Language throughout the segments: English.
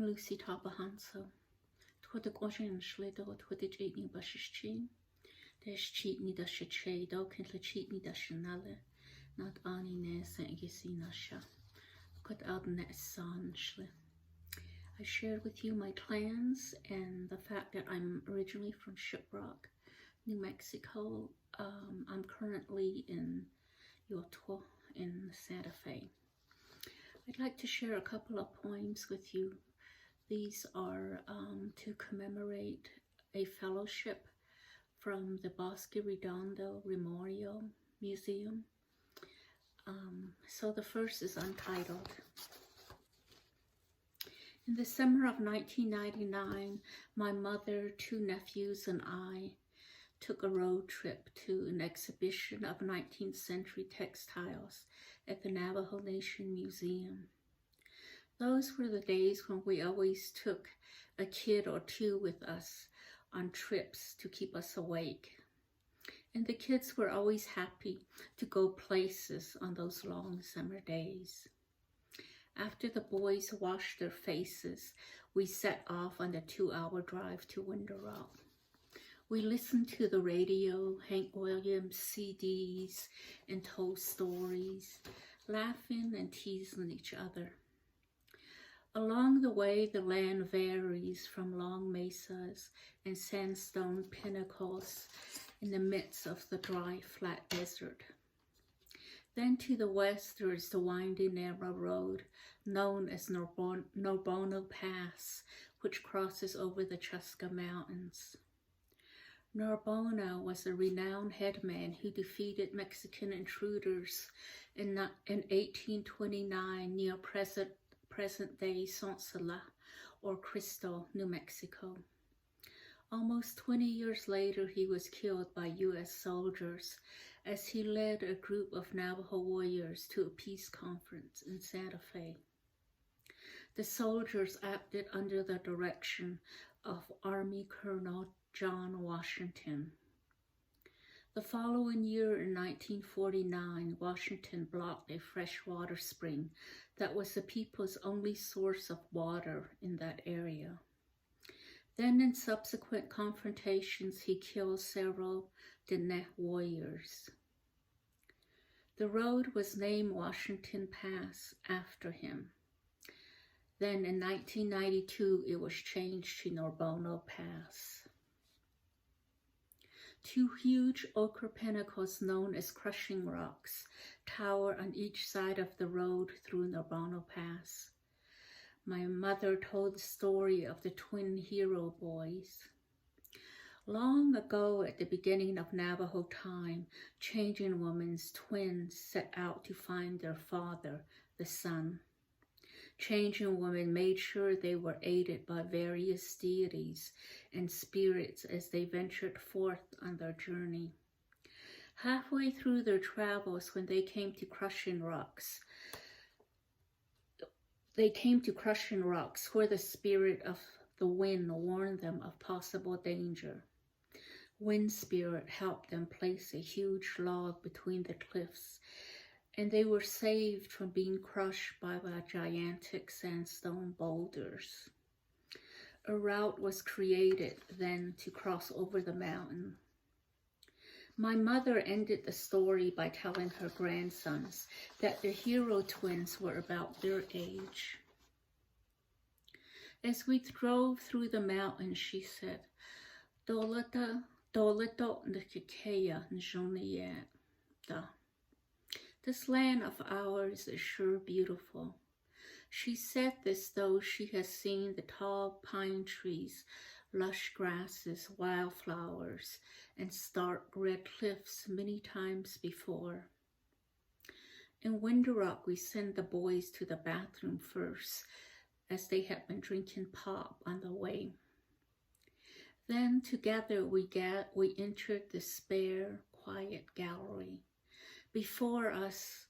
Luci Tapahonso. Twyd y gwasyn shlido twyd y cheat ni bashis chin. There's cheat ni da she do can le cheat ni da shanale. Not ani ne sent gisina sha. Cut out net son shle. I shared with you my plans and the fact that I'm originally from Shiprock, New Mexico. I'm currently in Yoto in Santa Fe. I'd like to share a couple of poems with you. These are to commemorate a fellowship from the Bosque Redondo Memorial Museum. So the first is untitled. In the summer of 1999, my mother, 2 nephews, and I took a road trip to an exhibition of 19th century textiles at the Navajo Nation Museum. Those were the days when we always took a kid or 2 with us on trips to keep us awake. And the kids were always happy to go places on those long summer days. After the boys washed their faces, we set off on the 2-hour drive to Window Rock. We listened to the radio, Hank Williams CDs, and told stories, laughing and teasing each other. Along the way, the land varies from long mesas and sandstone pinnacles in the midst of the dry, flat desert. Then to the west, there is the winding narrow road known as Norbono Pass, which crosses over the Chuska Mountains. Norbono was a renowned headman who defeated Mexican intruders in 1829 near present-day Sonsola or Crystal, New Mexico. Almost 20 years later, he was killed by U.S. soldiers as he led a group of Navajo warriors to a peace conference in Santa Fe. The soldiers acted under the direction of Army Colonel John Washington. The following year in 1949, Washington blocked a freshwater spring that was the people's only source of water in that area. Then in subsequent confrontations, he killed several Diné warriors. The road was named Washington Pass after him. Then in 1992, it was changed to Norbono Pass. 2 huge ochre pinnacles known as crushing rocks tower on each side of the road through Norbono Pass. My mother told the story of the twin hero boys. Long ago, at the beginning of Navajo time, changing women's twins set out to find their father, the sun. Changing women made sure they were aided by various deities and spirits as they ventured forth on their journey. Halfway through their travels, when they came to crushing rocks, where the spirit of the wind warned them of possible danger. Wind spirit helped them place a huge log between the cliffs, and they were saved from being crushed by the gigantic sandstone boulders. A route was created then to cross over the mountain. My mother ended the story by telling her grandsons that the hero twins were about their age. As we drove through the mountains, she said, Dolito Nkikeya Njonieta. This land of ours is sure beautiful. She said this though she has seen the tall pine trees, lush grasses, wildflowers, and stark red cliffs many times before. In Window Rock, we sent the boys to the bathroom first, as they had been drinking pop on the way. Then together we entered the spare, quiet gallery. Before us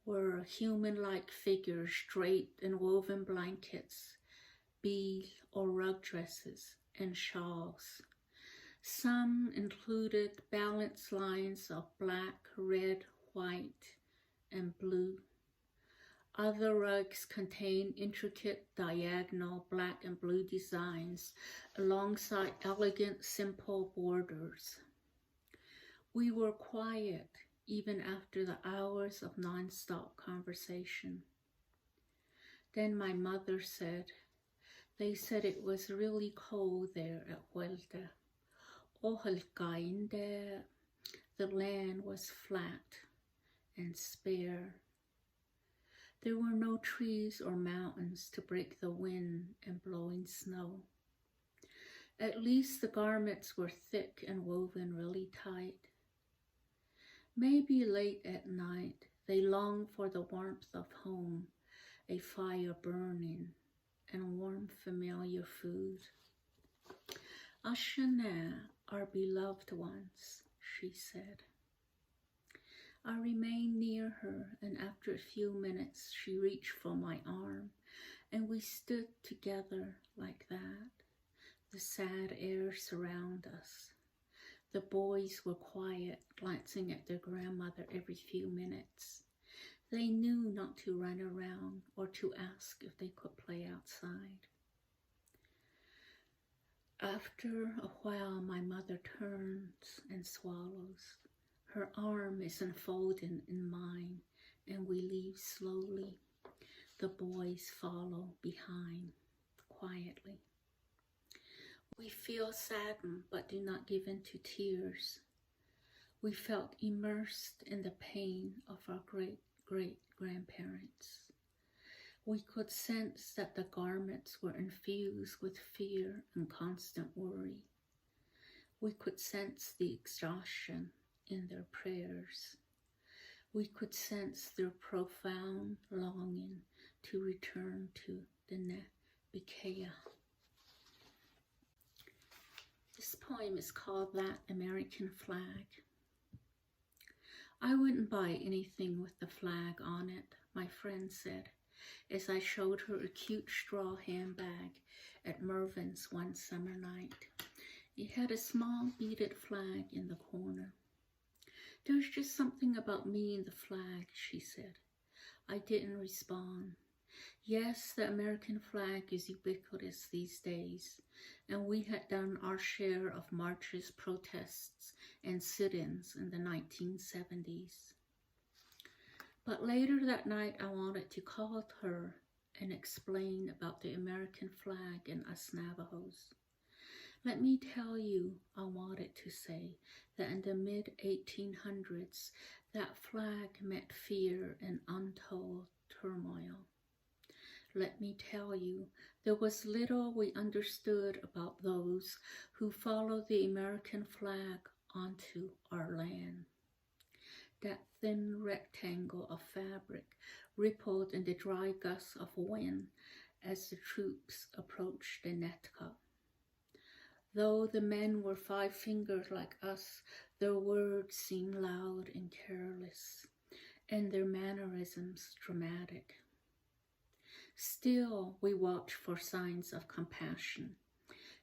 were human-like figures draped in woven blankets, bead or rug dresses, and shawls. Some included balanced lines of black, red, white, and blue. Other rugs contain intricate diagonal black and blue designs alongside elegant simple borders. We were quiet even after the hours of non-stop conversation. Then my mother said, they said it was really cold there at Huelta. Ojalcainde, the land was flat and spare. There were no trees or mountains to break the wind and blowing snow. At least the garments were thick and woven really tight. Maybe late at night they longed for the warmth of home, a fire burning, and warm familiar food. Ashana, our beloved ones, she said. I remained near her, and after a few minutes she reached for my arm, and we stood together like that. The sad air surrounded us. The boys were quiet, glancing at their grandmother every few minutes. They knew not to run around or to ask if they could play outside. After a while, my mother turns and swallows. Her arm is enfolded in mine, and we leave slowly. The boys follow behind, quietly. We feel saddened, but do not give in to tears. We felt immersed in the pain of our great-great-grandparents. We could sense that the garments were infused with fear and constant worry. We could sense the exhaustion in their prayers. We could sense their profound longing to return to the Nebikea. This poem is called That American Flag. I wouldn't buy anything with the flag on it, my friend said, as I showed her a cute straw handbag at Mervyn's one summer night. It had a small beaded flag in the corner. There's just something about me and the flag, she said. I didn't respond. Yes, the American flag is ubiquitous these days, and we had done our share of marches, protests, and sit-ins in the 1970s. But later that night, I wanted to call her and explain about the American flag and us Navajos. Let me tell you, I wanted to say, that in the mid-1800s, that flag meant fear and untold turmoil. Let me tell you, there was little we understood about those who followed the American flag onto our land. That thin rectangle of fabric rippled in the dry gusts of wind as the troops approached the Netka. Though the men were five-fingered like us, their words seemed loud and careless, and their mannerisms dramatic. Still, we watched for signs of compassion,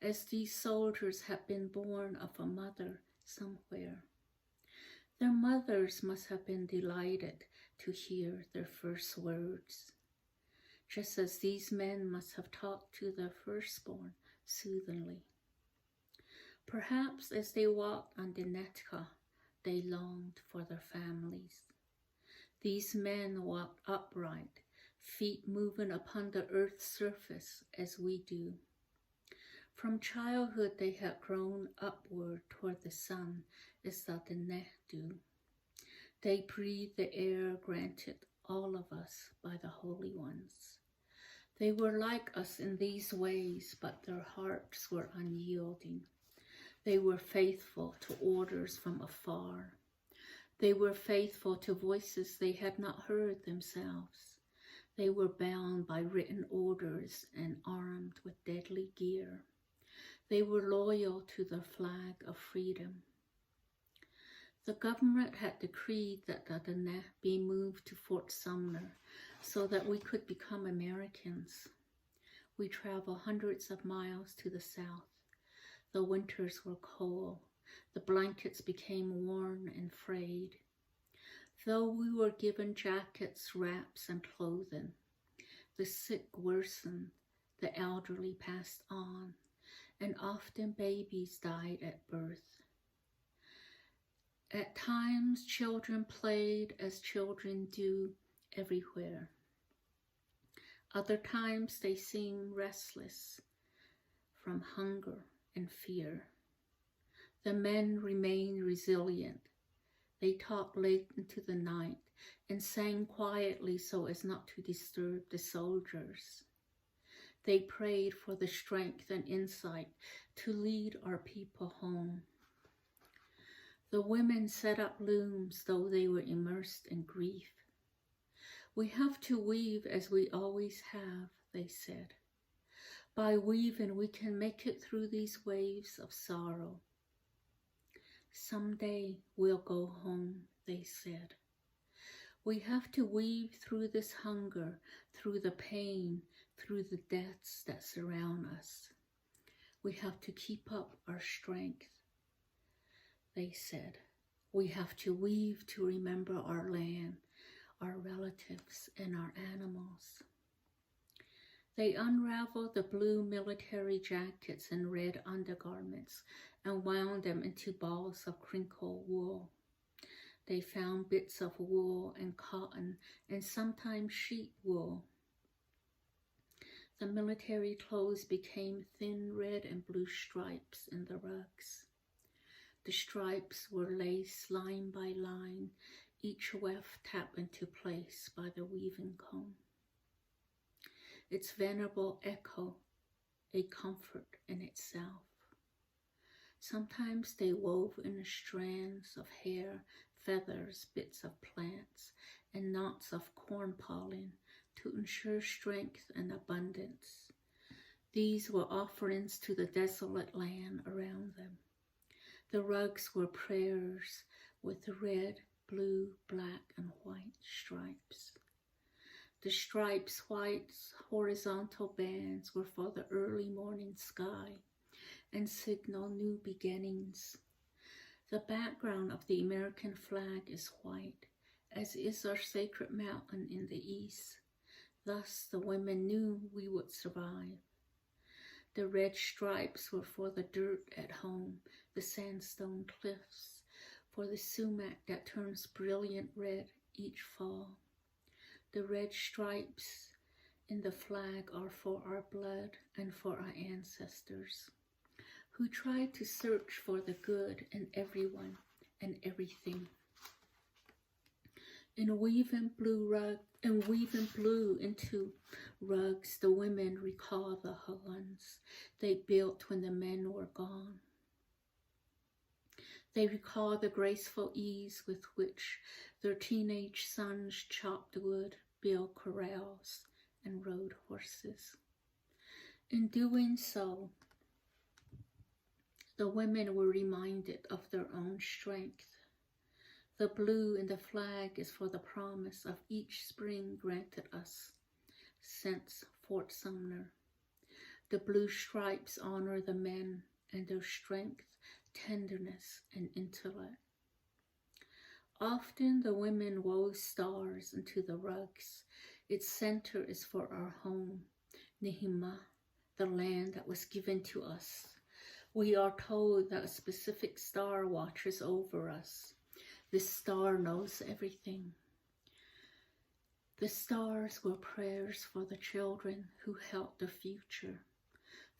as these soldiers had been born of a mother somewhere. Their mothers must have been delighted to hear their first words, just as these men must have talked to their firstborn soothingly. Perhaps as they walked on the Netka, they longed for their families. These men walked upright, feet moving upon the earth's surface as we do. From childhood they had grown upward toward the sun as the Diné do. They breathed the air granted all of us by the holy ones. They were like us in these ways, but their hearts were unyielding. They were faithful to orders from afar. They were faithful to voices they had not heard themselves. They were bound by written orders and armed with deadly gear. They were loyal to the flag of freedom. The government had decreed that the Diné be moved to Fort Sumner so that we could become Americans. We traveled hundreds of miles to the south. The winters were cold. The blankets became worn and frayed. Though we were given jackets, wraps, and clothing, the sick worsened, the elderly passed on, and often babies died at birth. At times, children played as children do everywhere. Other times, they seemed restless from hunger and fear. The men remained resilient. They talked late into the night and sang quietly so as not to disturb the soldiers. They prayed for the strength and insight to lead our people home. The women set up looms though they were immersed in grief. We have to weave as we always have, they said. By weaving, we can make it through these waves of sorrow. Someday we'll go home, they said. We have to weave through this hunger, through the pain, through the deaths that surround us. We have to keep up our strength, they said. We have to weave to remember our land, our relatives, and our animals. They unraveled the blue military jackets and red undergarments and wound them into balls of crinkled wool. They found bits of wool and cotton and sometimes sheep wool. The military clothes became thin red and blue stripes in the rugs. The stripes were laced line by line, each weft tapped into place by the weaving comb. Its venerable echo, a comfort in itself. Sometimes they wove in the strands of hair, feathers, bits of plants, and knots of corn pollen to ensure strength and abundance. These were offerings to the desolate land around them. The rugs were prayers with red, blue, black, and white stripes. The stripes' white horizontal bands were for the early morning sky and signal new beginnings. The background of the American flag is white, as is our sacred mountain in the east. Thus the women knew we would survive. The red stripes were for the dirt at home, the sandstone cliffs, for the sumac that turns brilliant red each fall. The red stripes in the flag are for our blood and for our ancestors, who tried to search for the good in everyone and everything. In weaving blue into rugs, the women recall the homes they built when the men were gone. They recall the graceful ease with which their teenage sons chopped wood, built corrals, and rode horses. In doing so, the women were reminded of their own strength. The blue in the flag is for the promise of each spring granted us since Fort Sumner. The blue stripes honor the men and their strength, tenderness, and intellect. Often the women wove stars into the rugs. Its center is for our home, Nihima, the land that was given to us. We are told that a specific star watches over us. This star knows everything. The stars were prayers for the children who held the future,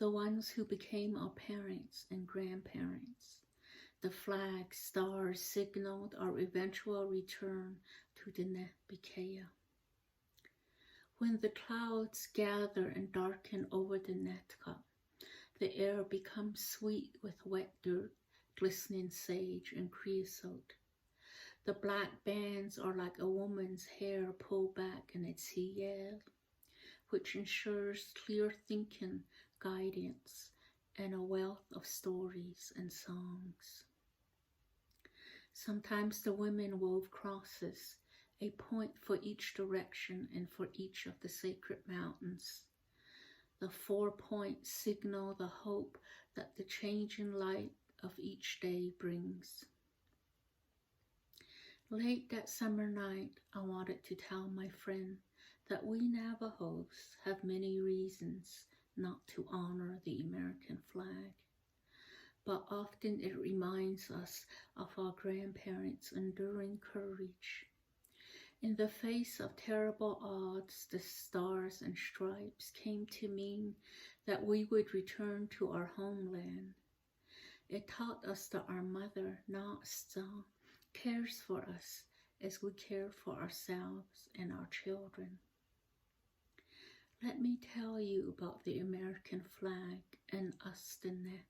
the ones who became our parents and grandparents. The flag stars signaled our eventual return to the Nebikea. When the clouds gather and darken over the Netka, the air becomes sweet with wet dirt, glistening sage, and creosote. The black bands are like a woman's hair pulled back in its hiyel, which ensures clear thinking, guidance, and a wealth of stories and songs. Sometimes the women wove crosses, a point for each direction and for each of the sacred mountains. The 4 points signal the hope that the changing light of each day brings. Late that summer night, I wanted to tell my friend that we Navajos have many reasons not to honor the American flag, but often it reminds us of our grandparents' enduring courage. In the face of terrible odds, the stars and stripes came to mean that we would return to our homeland. It taught us that our mother, Nasta, cares for us as we care for ourselves and our children. Let me tell you about the American flag and Astana,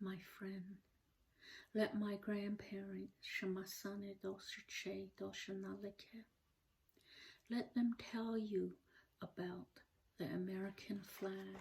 my friend. Let my grandparents, Shamasane Doshiche Doshanalike, let them tell you about the American flag.